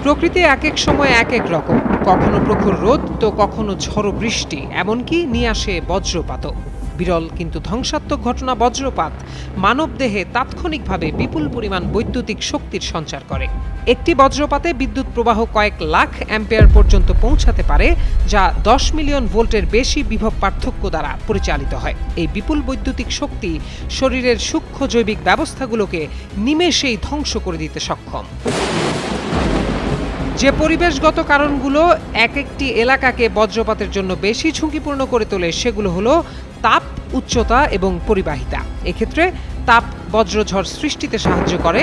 প্রকৃতি এক এক সময় এক এক রকম, কখনো প্রখর রোদ তো কখনো ঝড়ো বৃষ্টি, এমনকি নিয়ে আসে বজ্রপাতও। বিরল কিন্তু ধ্বংসাত্মক ঘটনা বজ্রপাত মানবদেহে তাৎক্ষণিকভাবে বিপুল পরিমাণ বৈদ্যুতিক শক্তির সঞ্চার করে। একটি বজ্রপাতে বিদ্যুৎ প্রবাহ কয়েক লাখ অ্যাম্পিয়ার পর্যন্ত পৌঁছাতে পারে, যা 10 মিলিয়ন ভোল্টের বেশি বিভব পার্থক্য দ্বারা পরিচালিত হয়। এই বিপুল বৈদ্যুতিক শক্তি শরীরের সূক্ষ্ম জৈবিক ব্যবস্থাগুলোকে নিমেষেই ধ্বংস করে দিতে সক্ষম। যে পরিবেশগত কারণগুলো এক একটি এলাকাকে বজ্রপাতের জন্য বেশি ঝুঁকিপূর্ণ করে তোলে সেগুলো হলো তাপ, উচ্চতা এবং পরিবাহিতা। এক্ষেত্রে তাপ বজ্রঝড় সৃষ্টিতে সাহায্য করে,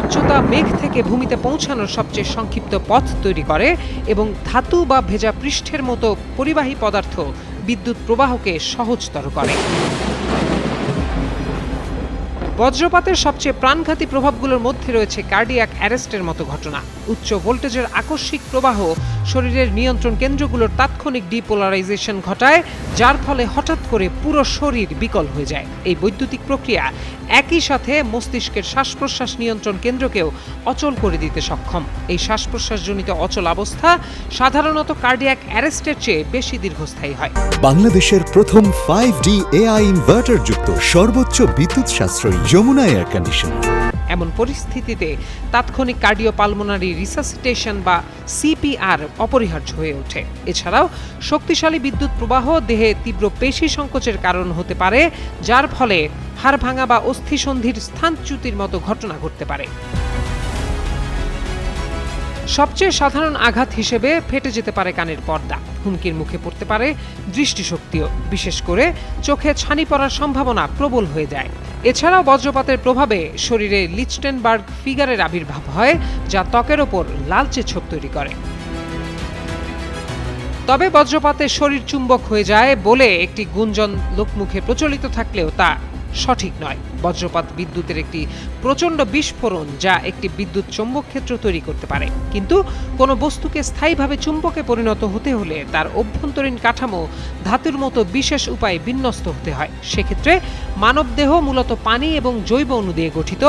উচ্চতা মেঘ থেকে ভূমিতে পৌঁছানোর সবচেয়ে সংক্ষিপ্ত পথ তৈরি করে এবং ধাতু বা ভেজা পৃষ্ঠের মতো পরিবাহী পদার্থ বিদ্যুৎ প্রবাহকে সহজতর করে। বজ্রপাতের সবচেয়ে প্রাণঘাতী প্রভাবগুলোর মধ্যে রয়েছে কার্ডিয়াক অ্যারেস্টের মতো ঘটনা। উচ্চ ভোল্টেজের আকস্মিক প্রবাহ শরীরের নিয়ন্ত্রণ কেন্দ্রগুলোর তাৎক্ষণিক ডিপোলারাইজেশন ঘটায়, যার ফলে হঠাৎ করে পুরো শরীর বিকল হয়ে যায়। এই বৈদ্যুতিক প্রক্রিয়া একই সাথে মস্তিষ্কের শ্বাস প্রশ্বাস নিয়ন্ত্রণ কেন্দ্রকেও অচল করে দিতে সক্ষম। এই শ্বাস প্রশ্বাসজনিত অচল অবস্থা সাধারণত কার্ডিয়াক অ্যারেস্টের চেয়ে বেশি দীর্ঘস্থায়ী হয়। বাংলাদেশের প্রথম 5D AI ইনভার্টার যুক্ত সর্বোচ্চ বিদ্যুৎ সাশ্রয়ী যমুনা এয়ার কন্ডিশনার। এমন পরিস্থিতিতে তাৎক্ষণিক কার্ডিওপালমোনারি রিসাসিটেশন বা সিপিআর অপরিহার্য হয়ে ওঠে। এছাড়াও শক্তিশালী বিদ্যুৎ প্রবাহ দেহে তীব্র পেশি সংকোচের কারণ হতে পারে, যার ফলে হাড় ভাঙা বা অস্থিসন্ধির স্থানচ্যুতির মতো ঘটনা ঘটতে পারে। সবচেয়ে সাধারণ আঘাত হিসেবে ফেটে যেতে পারে কানের পর্দা, হুমকির মুখে পড়তে পারে দৃষ্টিশক্তিও, বিশেষ করে চোখে ছানি পড়ার সম্ভাবনা প্রবল হয়ে যায়। এছাড়াও বজ্রপাতের প্রভাবে শরীরে লিচটেনবার্গ ফিগারের আবির্ভাব হয়, যা ত্বকের ওপর লালচে ছোপ তৈরি করে। তবে বজ্রপাতে শরীর চুম্বক হয়ে যায় বলে একটি গুঞ্জন লোকমুখে প্রচলিত থাকলেও তা সঠিক নয়। বজ্রপাত বিদ্যুতের একটি প্রচণ্ড বিস্ফোরণ, যা একটি বিদ্যুৎ চৌম্বক ক্ষেত্র তৈরি করতে পারে। কিন্তু কোনো বস্তুকে স্থায়ীভাবে চুম্বকে পরিণত হতে হলে তার অভ্যন্তরীণ কাঠামো ধাতুর মতো বিশেষ উপায়ে বিন্যস্ত হতে হয়। সেক্ষেত্রে মানবদেহ মূলত পানি এবং জৈব অণু দিয়ে গঠিত।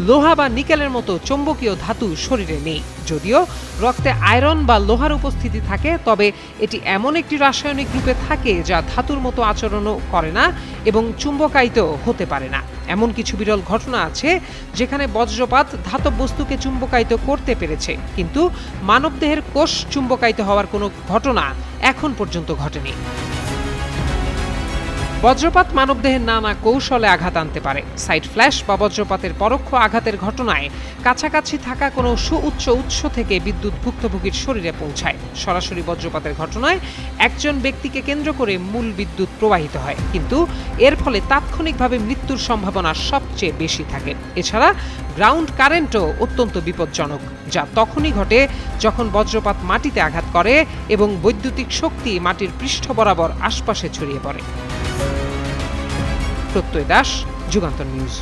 লোহা বা নিকেলের মতো চৌম্বকীয় ধাতু শরীরে নেই। যদিও রক্তে আয়রন বা লোহার উপস্থিতি থাকে, তবে এটি এমন একটি রাসায়নিক রূপে থাকে যা ধাতুর মতো আচরণও করে না এবং চুম্বকায়িত হতে পারে না। এমন কিছু বিরল ঘটনা আছে যেখানে বজ্রপাত ধাতব বস্তুকে চুম্বকায়িত করতে পেরেছে, কিন্তু মানবদেহের কোষ চুম্বকায়িত হওয়ার কোনো ঘটনা এখন পর্যন্ত ঘটেনি। বজ্রপাত মানবদেহের নানা কৌশলে আঘাত আনতে পারে। সাইড ফ্ল্যাশ বা বজ্রপাতের পরোক্ষ আঘাতের ঘটনায় কাছাকাছি থাকা কোনো সুউচ্চ উৎস থেকে বিদ্যুৎ ভুক্তভোগীর শরীরে পৌঁছায়। সরাসরি বজ্রপাতের ঘটনায় একজন ব্যক্তিকে কেন্দ্র করে মূল বিদ্যুৎ প্রবাহিত হয়, কিন্তু এর ফলে তাৎক্ষণিকভাবে মৃত্যুর সম্ভাবনা সবচেয়ে বেশি থাকে। এছাড়া গ্রাউন্ড কারেন্টও অত্যন্ত বিপজ্জনক, যা তখনই ঘটে যখন বজ্রপাত মাটিতে আঘাত করে এবং বৈদ্যুতিক শক্তি মাটির পৃষ্ঠ বরাবর আশপাশে ছড়িয়ে পড়ে। প্রত্যয় দাস, যুগান্তর নিউজ।